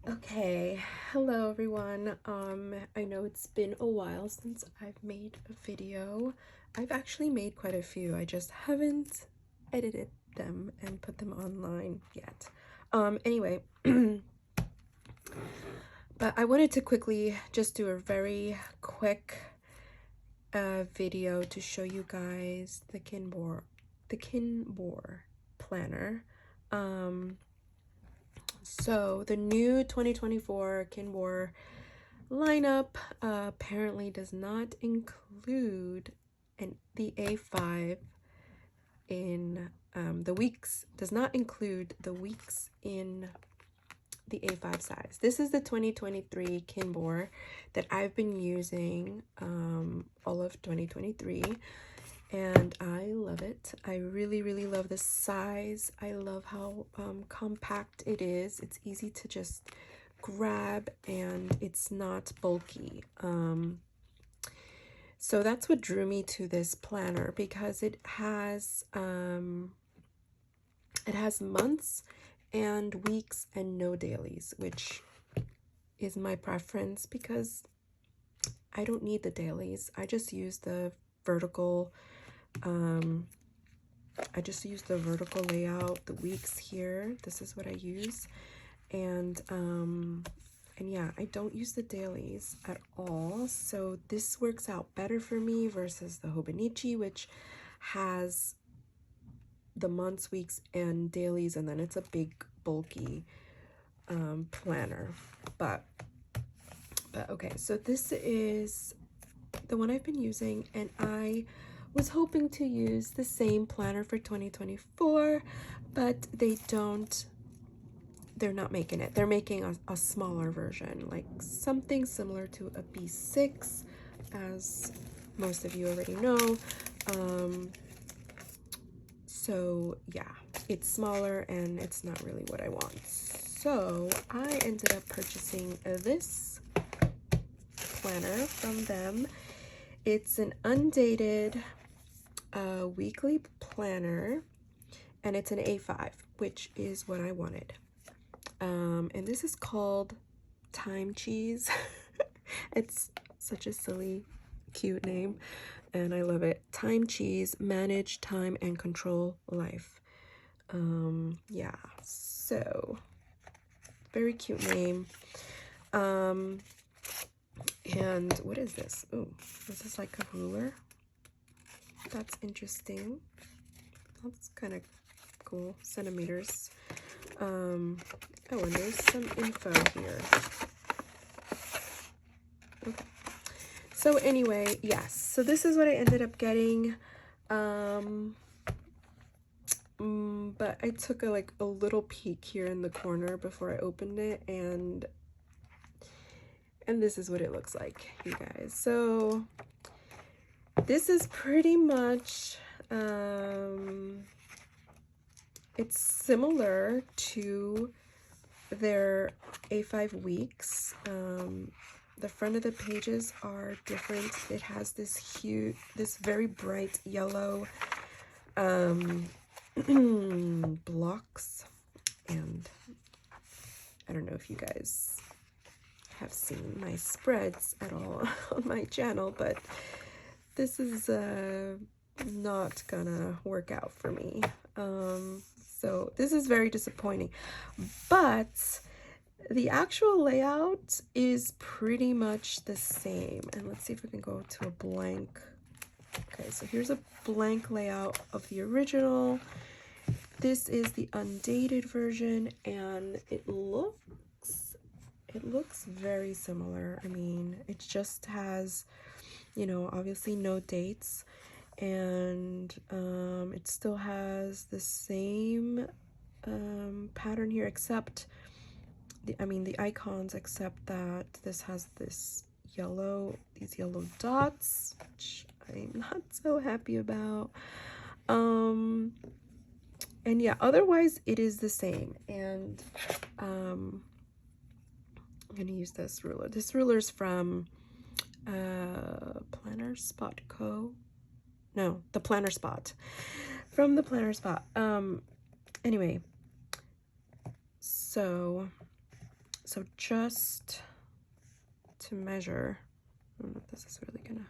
Okay, hello everyone. I know it's been a while since I've made a video. I've actually made quite a few. I just haven't edited them and put them online yet. Anyway, but I wanted to quickly just do a very quick video to show you guys the Kinbor planner. So the new 2024 Kinbor lineup apparently does not include the A5 in the weeks, does not include the weeks in the A5 size. This is the 2023 Kinbor that I've been using all of 2023. And I love it. I really love the size. I love how compact it is. It's easy to just grab and it's not bulky. So that's what drew me to this planner, because it has months and weeks and no dailies, which is my preference because I don't need the dailies. I just use the vertical layout, the weeks here. This is what I use. And yeah, I don't use the dailies at all. So this works out better for me versus the Hobonichi, which has the months, weeks, and dailies, and then it's a big bulky planner. But okay, so this is the one I've been using, and I was hoping to use the same planner for 2024, but they're not making it. They're making a smaller version, like something similar to a B6, as most of you already know. So yeah, it's smaller and it's not really what I want. So I ended up purchasing this planner from them. It's an undated weekly planner, and it's an A5, which is what I wanted. And this is called Time Cheese. It's such a silly, cute name, and I love it. Time Cheese, manage time and control life. Yeah, so very cute name. And what is this? Oh, this is like a ruler. That's interesting. That's kind of cool. Centimeters. Oh, and there's some info here. Okay. So anyway, yes. So this is what I ended up getting. But I took a little peek here in the corner before I opened it, and this is what it looks like, you guys. So this is pretty much it's similar to their A5 weeks. The front of the pages are different. It has this very bright yellow blocks, and I don't know if you guys have seen my spreads at all on my channel, but this is not gonna work out for me. So this is very disappointing, but the actual layout is pretty much the same. And let's see if we can go to a blank. Okay, so here's a blank layout of the original. This is the undated version, and it looks very similar. I mean, it just has, you know, obviously no dates, and it still has the same pattern here, except the icons, except that this has these yellow dots, which I'm not so happy about. And yeah, otherwise it is the same. And I'm gonna use this ruler. This ruler's from Planner Spot Co. No, the Planner Spot. From the Planner Spot. Anyway, so So just to measure, I don't know if this is really gonna,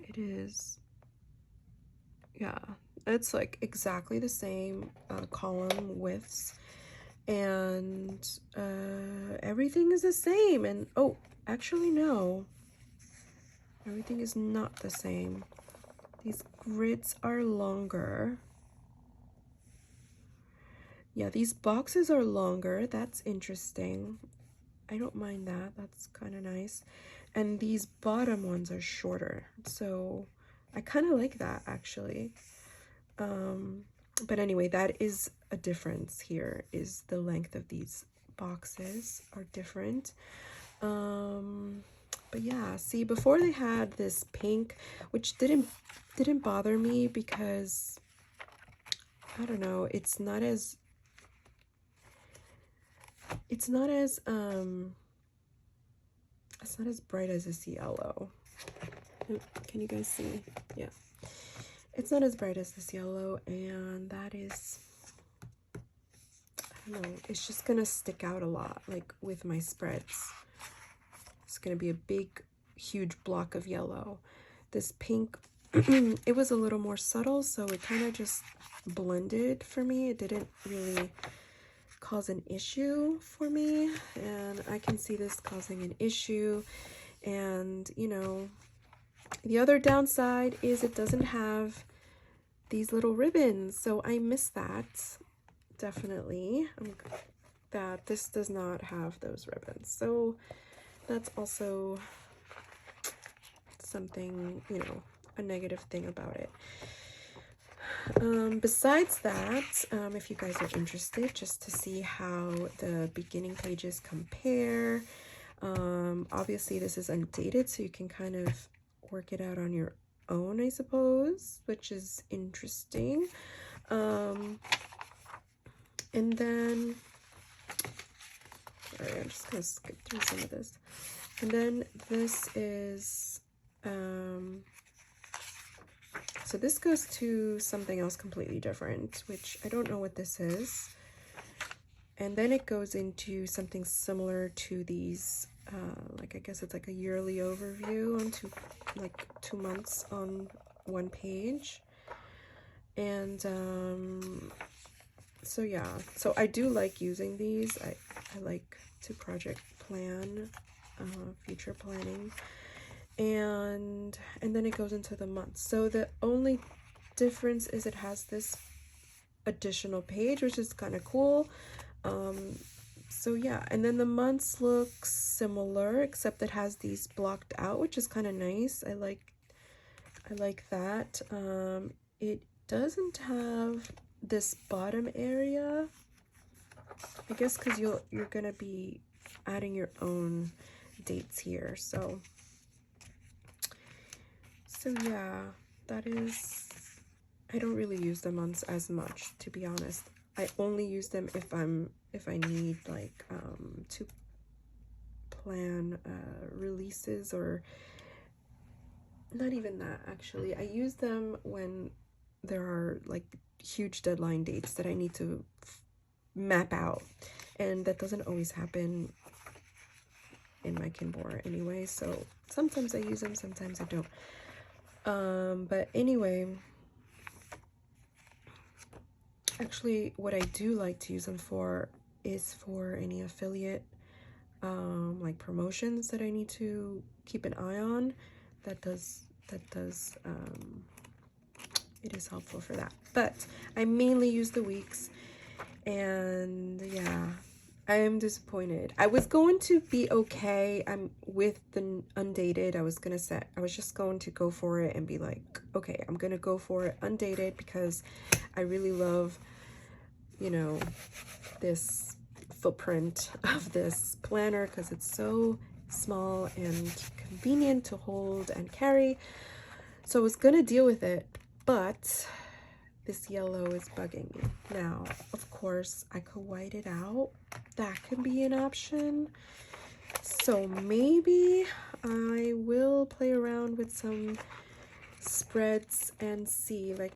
it is, yeah, it's like exactly the same column widths, and everything is the same. And oh, actually no, everything is not the same. These grids are longer. Yeah, these boxes are longer. That's interesting. I don't mind that. That's kind of nice. And these bottom ones are shorter. So I kind of like that, actually. But anyway, that is a difference here, is the length of these boxes are different. But yeah, see, before they had this pink, which didn't bother me because I don't know, it's not as it's not as bright as this yellow. Can you guys see? Yeah, it's not as bright as this yellow, and that is, I don't know, it's just gonna stick out a lot, like with my spreads. It's gonna be a big, huge block of yellow. This pink, it was a little more subtle, so it kind of just blended for me. It didn't really cause an issue for me, and I can see this causing an issue. And you know, the other downside is it doesn't have these little ribbons, so I miss that definitely. That this does not have those ribbons, so that's also something, you know, a negative thing about it. Besides that, if you guys are interested just to see how the beginning pages compare, obviously this is undated, so you can kind of work it out on your own, I suppose, which is interesting. And then, sorry, I'm just gonna skip through some of this. And then this is, so this goes to something else completely different, which I don't know what this is. And then it goes into something similar to these, like I guess it's like a yearly overview on two months on one page. And so yeah, so I do like using these. I like to project plan, future planning. And then it goes into the months. So the only difference is it has this additional page, which is kind of cool. So yeah, and then the months look similar, except it has these blocked out, which is kind of nice. I like that. It doesn't have this bottom area, I guess, because you're gonna be adding your own dates here. So yeah, that is, I don't really use the months as much, to be honest. I only use them if I need like to plan releases, or not even that actually. I use them when there are like huge deadline dates that I need to map out, and that doesn't always happen in my Kinbor anyway, so sometimes I use them, sometimes I don't. But anyway, actually what I do like to use them for is for any affiliate like promotions that I need to keep an eye on. That does it is helpful for that. But I mainly use the weeks, and yeah, I am disappointed. I was going to be okay. I'm with the undated. I was just going to go for it and be like, okay, I'm gonna go for it undated because I really love, you know, this footprint of this planner because it's so small and convenient to hold and carry. So I was gonna deal with it, but this yellow is bugging me. Now, of course, I could white it out. That could be an option. So maybe I will play around with some spreads and see. Like,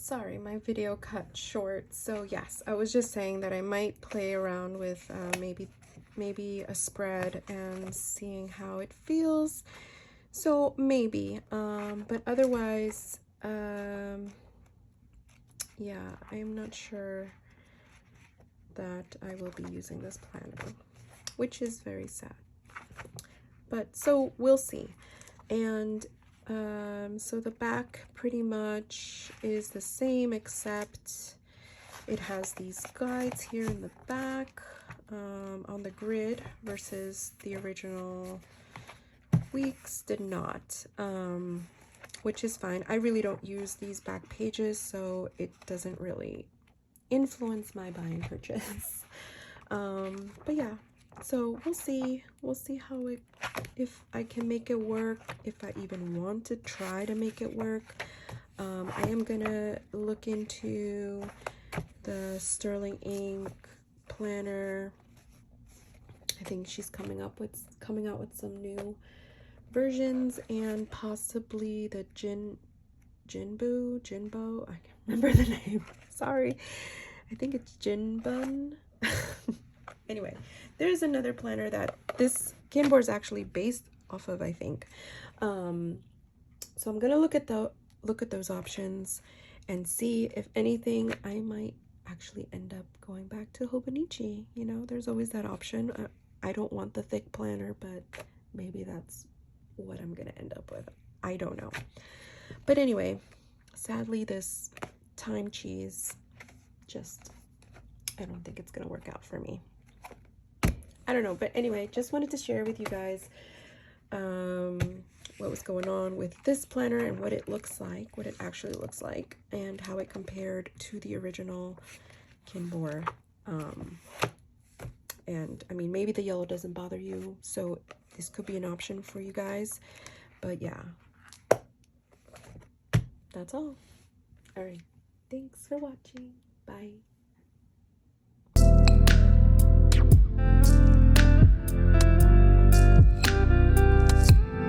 Sorry, my video cut short. So yes, I was just saying that I might play around with maybe a spread and seeing how it feels. So maybe, but otherwise, yeah, I'm not sure that I will be using this planner, which is very sad. But so we'll see. And so the back pretty much is the same, except it has these guides here in the back on the grid versus the original weeks did not, which is fine. I really don't use these back pages, so it doesn't really influence my buying purchase. But yeah, so we'll see how it, if I can make it work, if I even want to try to make it work. I am gonna look into the Sterling ink planner. I think she's coming out with some new versions, and possibly the Jinbo, I can't remember the name. Sorry, I think it's Jinbun. Anyway, there's another planner that this Kinbor is actually based off of, I think. So I'm gonna look at those options and see if anything I might actually end up going back to Hobonichi. You know, there's always that option. I don't want the thick planner, but maybe that's what I'm gonna end up with. I don't know. But anyway, sadly this time cheese just, I don't think it's gonna work out for me. I don't know, but anyway, just wanted to share with you guys what was going on with this planner and what it looks like, what it actually looks like, and how it compared to the original Kinbor. And I mean, maybe the yellow doesn't bother you, so this could be an option for you guys. But yeah, that's all. All right, thanks for watching. Bye.